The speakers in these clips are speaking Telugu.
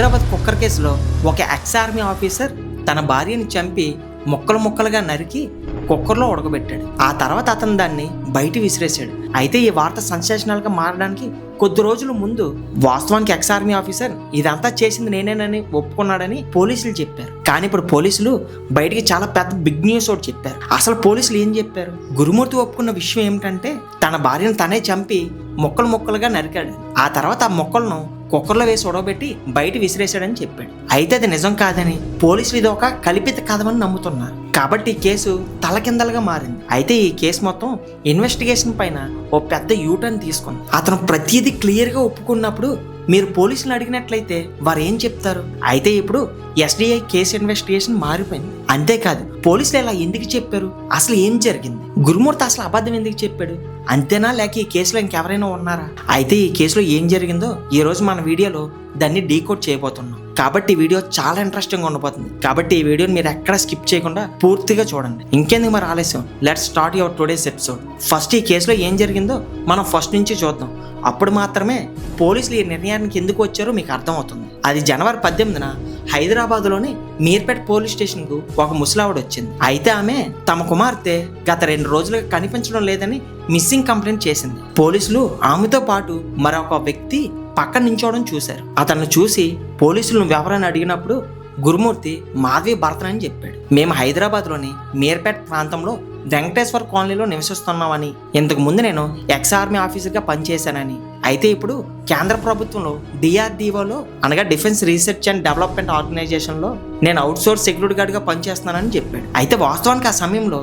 హైదరాబాద్ కుక్కర్ కేసులో ఒక ఎక్స్ ఆర్మీ ఆఫీసర్ తన భార్యని చంపి ముక్కలు ముక్కలుగా నరికి కుక్కర్లో ఉడకబెట్టాడు. ఆ తర్వాత అతను దాన్ని బయట విసిరేశాడు. అయితే ఈ వార్త సెన్సేషనల్ గా మారడానికి కొద్ది రోజుల ముందు వాస్తవానికి ఎక్స్ ఆర్మీ ఆఫీసర్ ఇదంతా చేసింది నేనేనని ఒప్పుకున్నాడని పోలీసులు చెప్పారు. కానీ ఇప్పుడు పోలీసులు బయటికి చాలా పెద్ద బిగ్ న్యూస్ ఒకటి చెప్పారు. అసలు పోలీసులు ఏం చెప్పారు? గురుమూర్తి ఒప్పుకున్న విషయం ఏమిటంటే తన భార్యను తనే చంపి ముక్కలు ముక్కలుగా నరికాడు. ఆ తర్వాత ఆ ముక్కలను కుక్కర్లో వేసి ఉడకబెట్టి బయట విసిరేశాడని చెప్పాడు. అయితే అది నిజం కాదని పోలీసులు ఇది ఒక కల్పిత కథమని నమ్ముతున్నారు. కాబట్టి ఈ కేసు తలకిందలుగా మారింది. అయితే ఈ కేసు మొత్తం ఇన్వెస్టిగేషన్ పైన ఓ పెద్ద యూటర్న్ తీసుకుంది. అతను ప్రతిదీ క్లియర్గా ఒప్పుకున్నప్పుడు మీరు పోలీసులు అడిగినట్లయితే వారు ఏం చెప్తారు? అయితే ఇప్పుడు ఎస్డిఐ కేసు ఇన్వెస్టిగేషన్ మారిపోయింది. అంతేకాదు పోలీసులు ఇలా ఎందుకు చెప్పారు, అసలు ఏం జరిగింది, గురుమూర్తి అసలు అబద్ధం ఎందుకు చెప్పాడు, అంతేనా లేక ఈ కేసులో ఇంకెవరైనా ఉన్నారా? అయితే ఈ కేసులో ఏం జరిగిందో ఈ రోజు మన వీడియోలో దాన్ని డీకోడ్ చేయబోతున్నాం. కాబట్టి ఈ వీడియో చాలా ఇంట్రెస్టింగ్ ఉండబోతుంది. కాబట్టి ఈ వీడియోని మీరు ఎక్కడ స్కిప్ చేయకుండా పూర్తిగా చూడండి. ఇంకెందుకు మరి ఆలస్యం, let's start your today's episode. First ఈ కేసులో ఏం జరిగిందో మనం ఫస్ట్ నుంచి చూద్దాం. అప్పుడు మాత్రమే పోలీసులు ఈ నిర్ణయానికి ఎందుకు వచ్చారో మీకు అర్థమవుతుంది. అది జనవరి 18న హైదరాబాద్లోని మీర్పేట్ పోలీస్ స్టేషన్కు ఒక ముసలావిడ వచ్చింది. అయితే ఆమె తమ కుమార్తె గత 2 రోజులుగా కనిపించడం లేదని మిస్సింగ్ కంప్లైంట్ చేసింది. పోలీసులు ఆమెతో పాటు మరొక వ్యక్తి పక్కన నించోవడం చూశారు. అతన్ని చూసి పోలీసులు ఎవరని అడిగినప్పుడు గురుమూర్తి మాధవి భర్తనని చెప్పాడు. మేము హైదరాబాద్లోని మీర్పేట్ ప్రాంతంలో వెంకటేశ్వర కాలనీలో నివసిస్తున్నామని, ఇంతకు ముందు నేను ఎక్స్ ఆర్మీ ఆఫీసర్గా పనిచేశానని, అయితే ఇప్పుడు కేంద్ర ప్రభుత్వంలో డిఆర్డిఓలో అనగా డిఫెన్స్ రీసెర్చ్ అండ్ డెవలప్మెంట్ ఆర్గనైజేషన్లో నేను అవుట్ సోర్స్ సెక్యూరిటీ గార్డ్గా పనిచేస్తున్నానని చెప్పాడు. అయితే వాస్తవానికి ఆ సమయంలో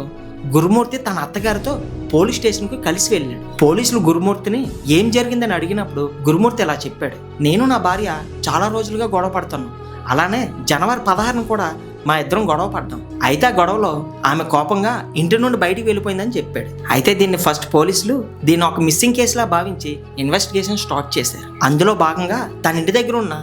గురుమూర్తి తన అత్తగారితో పోలీస్ స్టేషన్కు కలిసి వెళ్ళాడు. పోలీసులు గురుమూర్తిని ఏం జరిగిందని అడిగినప్పుడు గురుమూర్తి ఇలా చెప్పాడు: నేను నా భార్య చాలా రోజులుగా గొడవ పడుతున్నాను. అలానే జనవరి 16న కూడా మా ఇద్దరం గొడవ పడ్డాం. అయితే ఆ గొడవలో ఆమె కోపంగా ఇంటి నుండి బయటికి వెళ్ళిపోయిందని చెప్పాడు. అయితే దీన్ని ఫస్ట్ పోలీసులు దీన్ని ఒక మిస్సింగ్ కేసులా భావించి ఇన్వెస్టిగేషన్ స్టార్ట్ చేశారు. అందులో భాగంగా తన ఇంటి దగ్గర ఉన్న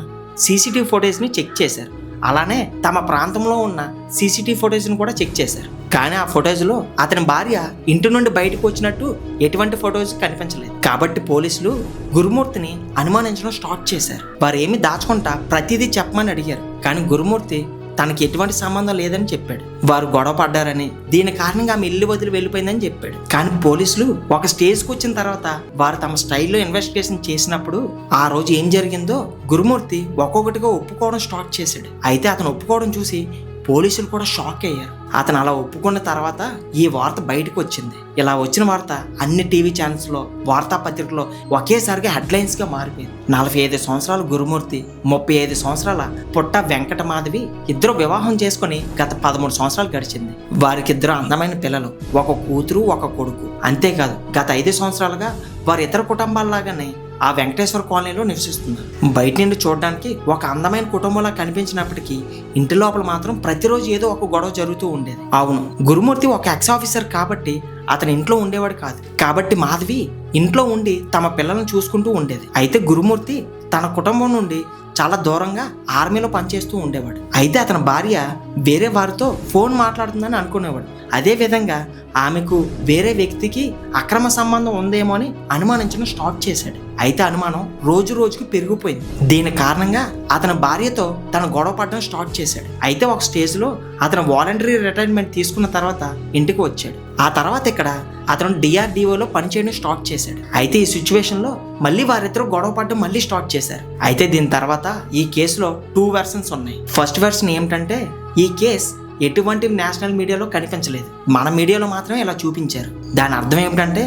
సీసీటీవీ ఫుటేజ్ని చెక్ చేశారు. అలానే తమ ప్రాంతంలో ఉన్న సీసీటీవీ ఫుటేజ్ని కూడా చెక్ చేశారు. కానీ ఆ ఫొటోజ్లో అతని భార్య ఇంటి నుండి బయటకు వచ్చినట్టు ఎటువంటి ఫొటోస్ కనిపించలేదు. కాబట్టి పోలీసులు గురుమూర్తిని అనుమానించడం స్టార్ట్ చేశారు. వారు ఏమి దాచుకుంటా ప్రతిదీ చెప్పమని అడిగారు. కానీ గురుమూర్తి తనకి ఎటువంటి సంబంధం లేదని చెప్పాడు. వారు గొడవ పడ్డారని, దీని కారణంగా ఆమె ఇల్లు వదిలి వెళ్ళిపోయిందని చెప్పాడు. కానీ పోలీసులు ఒక స్టేజ్కి వచ్చిన తర్వాత వారు తమ స్టైల్లో ఇన్వెస్టిగేషన్ చేసినప్పుడు ఆ రోజు ఏం జరిగిందో గురుమూర్తి ఒక్కొక్కటిగా ఒప్పుకోవడం స్టార్ట్ చేశాడు. అయితే అతను ఒప్పుకోవడం చూసి పోలీసులు కూడా షాక్ అయ్యారు. అతను అలా ఒప్పుకున్న తర్వాత ఈ వార్త బయటకు వచ్చింది. ఇలా వచ్చిన వార్త అన్ని టీవీ ఛానల్స్లో, వార్తాపత్రికలో ఒకేసారిగా హెడ్లైన్స్గా మారిపోయింది. 45 సంవత్సరాల గురుమూర్తి, 35 సంవత్సరాల పుట్ట వెంకట మాధవి ఇద్దరు వివాహం చేసుకుని గత 13 సంవత్సరాలు గడిచింది. వారికి 2 అందమైన పిల్లలు, ఒక కూతురు ఒక కొడుకు. అంతేకాదు గత 5 సంవత్సరాలుగా వారి ఇతర కుటుంబాల్లాగానే ఆ వెంకటేశ్వర కాలనీలో నివసిస్తున్నారు. బయట నుండి చూడడానికి ఒక అందమైన కుటుంబంలా కనిపించినప్పటికీ ఇంటి లోపల మాత్రం ప్రతిరోజు ఏదో ఒక గొడవ జరుగుతూ ఉండేది. అవును, గురుమూర్తి ఒక ఎక్స్ ఆఫీసర్ కాబట్టి అతని ఇంట్లో ఉండేవాడు కాదు. కాబట్టి మాధవి ఇంట్లో ఉండి తమ పిల్లలను చూసుకుంటూ ఉండేది. అయితే గురుమూర్తి తన కుటుంబం నుండి చాలా దూరంగా ఆర్మీలో పనిచేస్తూ ఉండేవాడు. అయితే అతని భార్య వేరే వారితో ఫోన్ మాట్లాడుతుందని అనుకునేవాడు. అదే విధంగా ఆమెకు వేరే వ్యక్తికి అక్రమ సంబంధం ఉందేమో అని అనుమానించడం స్టార్ట్ చేశాడు. అయితే అనుమానం రోజు రోజుకు పెరిగిపోయింది. దీని కారణంగా అతని భార్యతో తను గొడవ పడడం స్టార్ట్ చేశాడు. అయితే ఒక స్టేజ్లో అతను వాలంటరీ రిటైర్మెంట్ తీసుకున్న తర్వాత ఇంటికి వచ్చాడు. ఆ తర్వాత ఇక్కడ అతను డిఆర్డిఓలో పనిచేయడం స్టార్ట్ చేశాడు. అయితే ఈ సిచ్యువేషన్లో మళ్ళీ వారిద్దరూ గొడవ పడడం మళ్ళీ స్టార్ట్ చేశారు. అయితే దీని తర్వాత ఈ కేసులో 2 వెర్షన్స్ ఉన్నాయి. ఫస్ట్ వెర్షన్ ఏమిటంటే ఈ కేసు ఎటువంటి నేషనల్ మీడియాలో కనిపించలేదు, మన మీడియాలో మాత్రమే ఇలా చూపించారు. దాని అర్థం ఏమిటంటే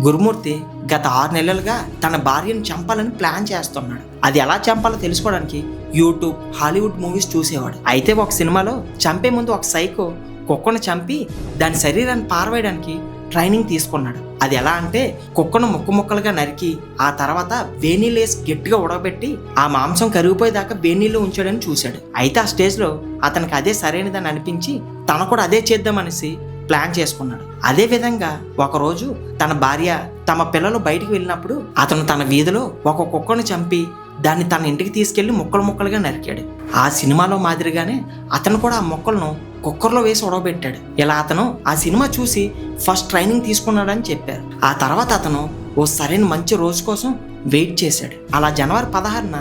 గురుమూర్తి గత 6 నెలలుగా తన భార్యను చంపాలని ప్లాన్ చేస్తున్నాడు. అది ఎలా చంపాలో తెలుసుకోవడానికి యూట్యూబ్, హాలీవుడ్ మూవీస్ చూసేవాడు. అయితే ఒక సినిమాలో చంపే ముందు ఒక సైకో కుక్కను చంపి దాని శరీరాన్ని పారవేయడానికి ట్రైనింగ్ తీసుకున్నాడు. అది ఎలా అంటే కుక్కను ముక్కలుగా నరికి ఆ తర్వాత వేనీళ్ళేసి గట్టిగా ఉడకబెట్టి ఆ మాంసం కరిగిపోయేదాకా వేనీళ్ళు ఉంచాడని చూశాడు. అయితే ఆ స్టేజ్లో అతనికి అదే సరైనదని అనిపించి తను కూడా అదే చేద్దామనేసి ప్లాన్ చేసుకున్నాడు. అదే విధంగా ఒకరోజు తన భార్య తమ పిల్లలు బయటికి వెళ్ళినప్పుడు అతను తన వీధిలో ఒక కుక్కను చంపి దాన్ని తన ఇంటికి తీసుకెళ్లి ముక్కలుగా నరికాడు. ఆ సినిమాలో మాదిరిగానే అతను కూడా ఆ మొక్కలను కుక్కర్లో వేసి ఉడకబెట్టాడు. ఇలా అతను ఆ సినిమా చూసి ఫస్ట్ ట్రైనింగ్ తీసుకున్నాడని చెప్పారు. ఆ తర్వాత అతను ఓ సరైన మంచి రోజు కోసం వెయిట్ చేశాడు. అలా జనవరి 16న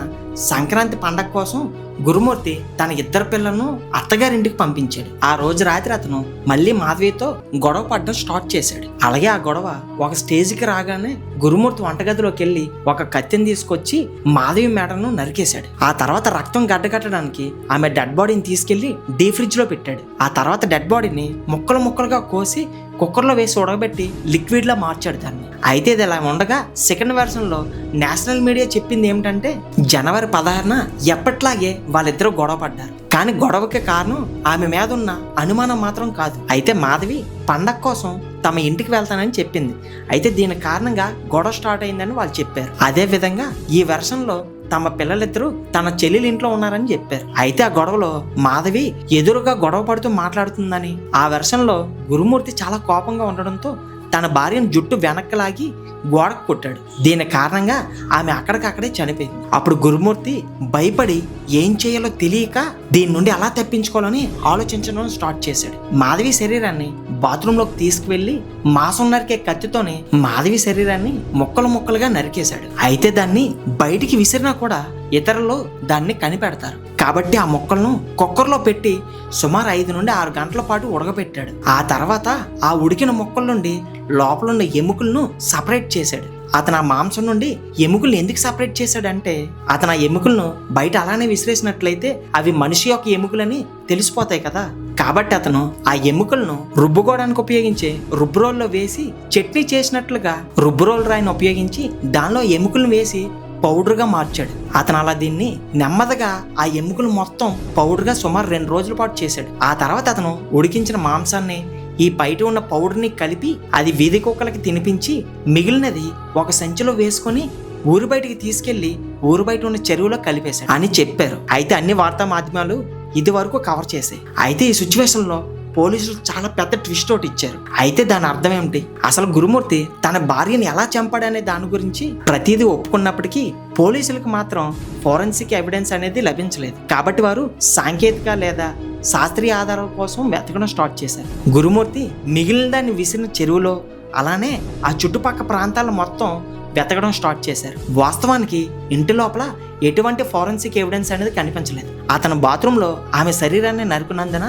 సంక్రాంతి పండగ కోసం గురుమూర్తి తన ఇద్దరు పిల్లలను అత్తగారింటికి పంపించాడు. ఆ రోజు రాత్రి అతను మళ్ళీ మాధవితో గొడవ పడడం స్టార్ట్ చేశాడు. అలాగే ఆ గొడవ ఒక స్టేజ్కి రాగానే గురుమూర్తి వంటగదిలోకి వెళ్ళి ఒక కత్తిని తీసుకొచ్చి మాధవి మెడను నరికేశాడు. ఆ తర్వాత రక్తం గడ్డకట్టడానికి ఆమె డెడ్ బాడీని తీసుకెళ్లి డీ ఫ్రిడ్జ్ లో పెట్టాడు. ఆ తర్వాత డెడ్ బాడీని ముక్కలు ముక్కలుగా కోసి కుక్కర్లో వేసి ఉడకబెట్టి లిక్విడ్ లా మార్చాడు దాన్ని. అయితే ఇది ఇలా ఉండగా సెకండ్ వెర్షన్ లో నేషనల్ మీడియా చెప్పింది ఏమిటంటే జనవరి 16న ఎప్పట్లాగే వాళ్ళిద్దరూ గొడవ పడ్డారు. కానీ గొడవకి కారణం ఆమె మీద ఉన్న అనుమానం మాత్రం కాదు. అయితే మాధవి పండగ కోసం తమ ఇంటికి వెళ్తానని చెప్పింది. అయితే దీని కారణంగా గొడవ స్టార్ట్ అయిందని వాళ్ళు చెప్పారు. అదే విధంగా ఈ వెర్షన్ లో తమ పిల్లలిద్దరూ తన చెల్లెలి ఇంట్లో ఉన్నారని చెప్పారు. అయితే ఆ గొడవలో మాధవి ఎదురుగా గొడవ పడుతూ మాట్లాడుతుందని, ఆ వెర్షన్ లో గురుమూర్తి చాలా కోపంగా ఉండడంతో తన భార్యను జుట్టు వెనక్కి లాగి గోడకు కొట్టాడు. దీని కారణంగా ఆమె అక్కడికక్కడే చనిపోయింది. అప్పుడు గురుమూర్తి భయపడి ఏం చేయాలో తెలియక దీని నుండి ఎలా తప్పించుకోవాలని ఆలోచించడం స్టార్ట్ చేశాడు. మాధవి శరీరాన్ని బాత్రూమ్ లోకి తీసుకువెళ్లి మాంసం నరికే కత్తితోనే మాధవి శరీరాన్ని ముక్కలు ముక్కలుగా నరికేశాడు. అయితే దాన్ని బయటికి విసిరినా కూడా ఇతరులు దాన్ని కనిపెడతారు కాబట్టి ఆ ముక్కలను కుక్కర్లో పెట్టి సుమారు 5 నుండి 6 గంటల పాటు ఉడకబెట్టాడు. ఆ తర్వాత ఆ ఉడికిన ముక్కల నుండి లోపలున్న ఎముకలను సపరేట్ చేశాడు. అతను ఆ మాంసం నుండి ఎముకలను ఎందుకు సపరేట్ చేశాడంటే అతను ఆ ఎముకలను బయట అలానే విసిరేసినట్లయితే అవి మనిషి యొక్క ఎముకలని తెలిసిపోతాయి కదా. కాబట్టి అతను ఆ ఎముకలను రుబ్బుకోవడానికి ఉపయోగించే రుబ్బురోల్లో వేసి చట్నీ చేసినట్లుగా రుబ్బురోల్ రాయిని ఉపయోగించి దానిలో ఎముకలను వేసి పౌడర్గా మార్చాడు. అతను అలా దీన్ని నెమ్మదిగా ఆ ఎముకలు మొత్తం పౌడర్గా సుమారు 2 రోజుల పాటు చేశాడు. ఆ తర్వాత అతను ఉడికించిన మాంసాన్ని ఈ బయట ఉన్న పౌడర్ని కలిపి అది వీధి కుక్కలకి తినిపించి మిగిలినది ఒక సంచిలో వేసుకొని ఊరు బయటికి తీసుకెళ్లి ఊరు బయట ఉన్న చెరువులో కలిపేశాడు అని చెప్పారు. అయితే అన్ని వార్తా మాధ్యమాలు ఇది వరకు కవర్ చేశాయి. అయితే ఈ సిచ్యువేషన్ లో పోలీసులు చాలా పెద్ద ట్విస్ట్ ఒకటి ఇచ్చారు. అయితే దాని అర్థం ఏమిటి, అసలు గురుమూర్తి తన భార్యని ఎలా చంపాడనే దాని గురించి ప్రతిదీ ఒప్పుకున్నప్పటికీ పోలీసులకు మాత్రం ఫోరెన్సిక్ ఎవిడెన్స్ అనేది లభించలేదు. కాబట్టి వారు సాంకేతిక లేదా శాస్త్రీయ ఆధారాల కోసం వెతకడం స్టార్ట్ చేశారు. గురుమూర్తి మిగిలిన దాన్ని విసిరిన చెరువులో అలానే ఆ చుట్టుపక్కల ప్రాంతాల మొత్తం వెతకడం స్టార్ట్ చేశారు. వాస్తవానికి ఇంటి లోపల ఎటువంటి ఫోరెన్సిక్ ఎవిడెన్స్ అనేది కనిపించలేదు. అతని బాత్రూంలో ఆమె శరీరాన్ని నరుకున్నందున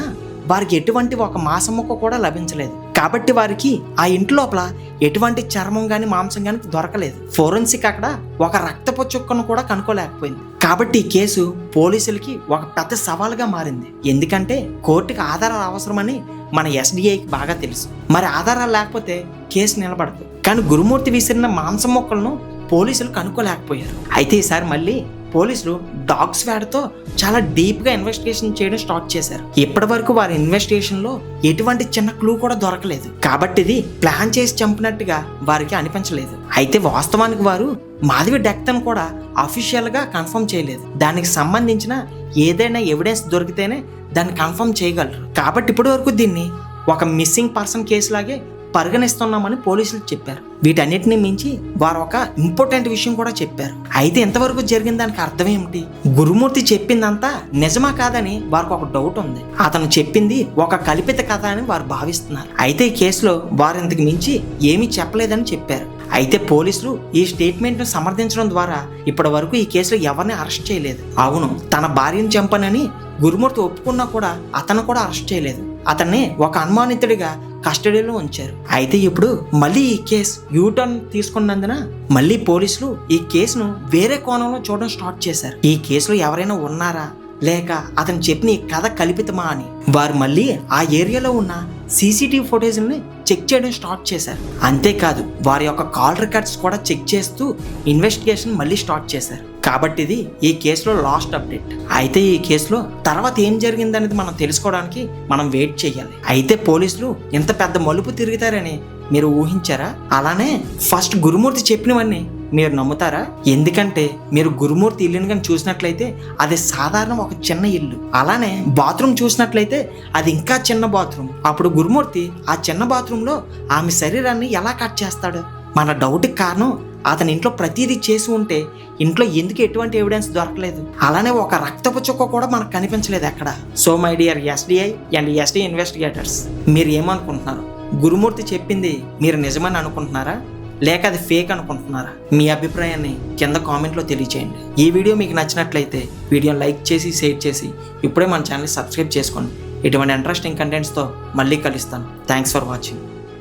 వారికి ఎటువంటి ఒక మాంసం ముక్క కూడా లభించలేదు. కాబట్టి వారికి ఆ ఇంటి లోపల ఎటువంటి చర్మం గాని మాంసం గాని దొరకలేదు. ఫోరెన్సిక్ అక్కడ ఒక రక్తపు చుక్కను కూడా కనుక్కోలేకపోయింది. కాబట్టి ఈ కేసు పోలీసులకి ఒక పెద్ద సవాల్గా మారింది. ఎందుకంటే కోర్టుకి ఆధారాలు అవసరమని మన ఎస్డిఐకి బాగా తెలుసు. మరి ఆధారాలు లేకపోతే కేసు నిలబడదు. కానీ గురుమూర్తి విసిరిన మాంసం మొక్కలను పోలీసులు కనుక్కోలేకపోయారు. అయితే ఈసారి మళ్ళీ పోలీసులు డాగ్ స్వాడ్తో చాలా డీప్గా ఇన్వెస్టిగేషన్ చేయడం స్టార్ట్ చేశారు. ఇప్పటి వరకు వారి ఇన్వెస్టిగేషన్లో ఎటువంటి చిన్న క్లూ కూడా దొరకలేదు. కాబట్టి ఇది ప్లాన్ చేసి చంపినట్టుగా వారికి అనిపించలేదు. అయితే వాస్తవానికి వారు మాధవి డెత్ అని కూడా అఫీషియల్గా కన్ఫర్మ్ చేయలేదు. దానికి సంబంధించిన ఏదైనా ఎవిడెన్స్ దొరికితేనే దాన్ని కన్ఫర్మ్ చేయగలరు. కాబట్టి ఇప్పటి వరకు దీన్ని ఒక మిస్సింగ్ పర్సన్ కేసు లాగే పరిగణిస్తున్నామని పోలీసులు చెప్పారు. వీటన్నిటిని మించి వారు ఒక ఇంపార్టెంట్ విషయం కూడా చెప్పారు. అయితే ఇంతవరకు జరిగిన దానికి అర్థం ఏమిటి, గురుమూర్తి చెప్పిందంతా నిజమా కాదని వారికి ఒక డౌట్ ఉంది. అతను చెప్పింది ఒక కల్పిత కథ అని వారు భావిస్తున్నారు. అయితే ఈ కేసులో వారు ఇంతకు మించి ఏమీ చెప్పలేదని చెప్పారు. అయితే పోలీసులు ఈ స్టేట్మెంట్ ను సమర్థించడం ద్వారా ఇప్పటి వరకు ఈ కేసులో ఎవరిని అరెస్ట్ చేయలేదు. అవును, తన భార్యను చంపనని గురుమూర్తి ఒప్పుకున్నా కూడా అతను కూడా అరెస్ట్ చేయలేదు. అతన్ని ఒక అనుమానితుడిగా కస్టడీలో ఉంచారు. అయితే ఇప్పుడు మళ్ళీ ఈ కేసు యూటర్న్ తీసుకున్నందున మళ్ళీ పోలీసులు ఈ కేసును వేరే కోణంలో చూడడం స్టార్ట్ చేశారు. ఈ కేసులో ఎవరైనా ఉన్నారా లేక అతను చెప్పిన ఈ కథ కల్పితమా అని వారు మళ్ళీ ఆ ఏరియాలో ఉన్న సీసీటీవీ ఫుటేజ్ని చెక్ చేయడం స్టార్ట్ చేశారు. అంతేకాదు వారి యొక్క కాల్ రికార్డ్స్ కూడా చెక్ చేస్తూ ఇన్వెస్టిగేషన్ మళ్ళీ స్టార్ట్ చేశారు. కాబట్టి ఇది ఈ కేసులో లాస్ట్ అప్డేట్. అయితే ఈ కేసులో తర్వాత ఏం జరిగిందనేది మనం తెలుసుకోవడానికి మనం వెయిట్ చేయాలి. అయితే పోలీసులు ఇంత పెద్ద మలుపు తిరుగుతారని మీరు ఊహించారా? అలానే ఫస్ట్ గురుమూర్తి చెప్పినవన్నీ మీరు నమ్ముతారా? ఎందుకంటే మీరు గురుమూర్తి ఇల్లుని కానీ చూసినట్లయితే అది సాధారణ ఒక చిన్న ఇల్లు. అలానే బాత్రూమ్ చూసినట్లయితే అది ఇంకా చిన్న బాత్రూమ్. అప్పుడు గురుమూర్తి ఆ చిన్న బాత్రూంలో ఆమె శరీరాన్ని ఎలా కట్ చేస్తాడు? మన డౌట్కి కారణం అతని ఇంట్లో ప్రతిదీ చేసి ఉంటే ఇంట్లో ఎందుకు ఎటువంటి ఎవిడెన్స్ దొరకలేదు? అలానే ఒక రక్తపు చుక్క కూడా మనకు కనిపించలేదు ఎక్కడ. So my dear SDI and SD investigators, మీరు ఏమనుకుంటున్నారు? గురుమూర్తి చెప్పింది మీరు నిజమని అనుకుంటున్నారా లేక అది ఫేక్ అనుకుంటున్నారా? మీ అభిప్రాయాన్ని కింద కామెంట్లో తెలియచేయండి. ఈ వీడియో మీకు నచ్చినట్లయితే వీడియోని లైక్ చేసి షేర్ చేసి ఇప్పుడే మన ఛానల్ని సబ్స్క్రైబ్ చేసుకోండి. ఇటువంటి ఇంట్రెస్టింగ్ కంటెంట్స్తో మళ్ళీ కలుస్తాను. Thanks for watching.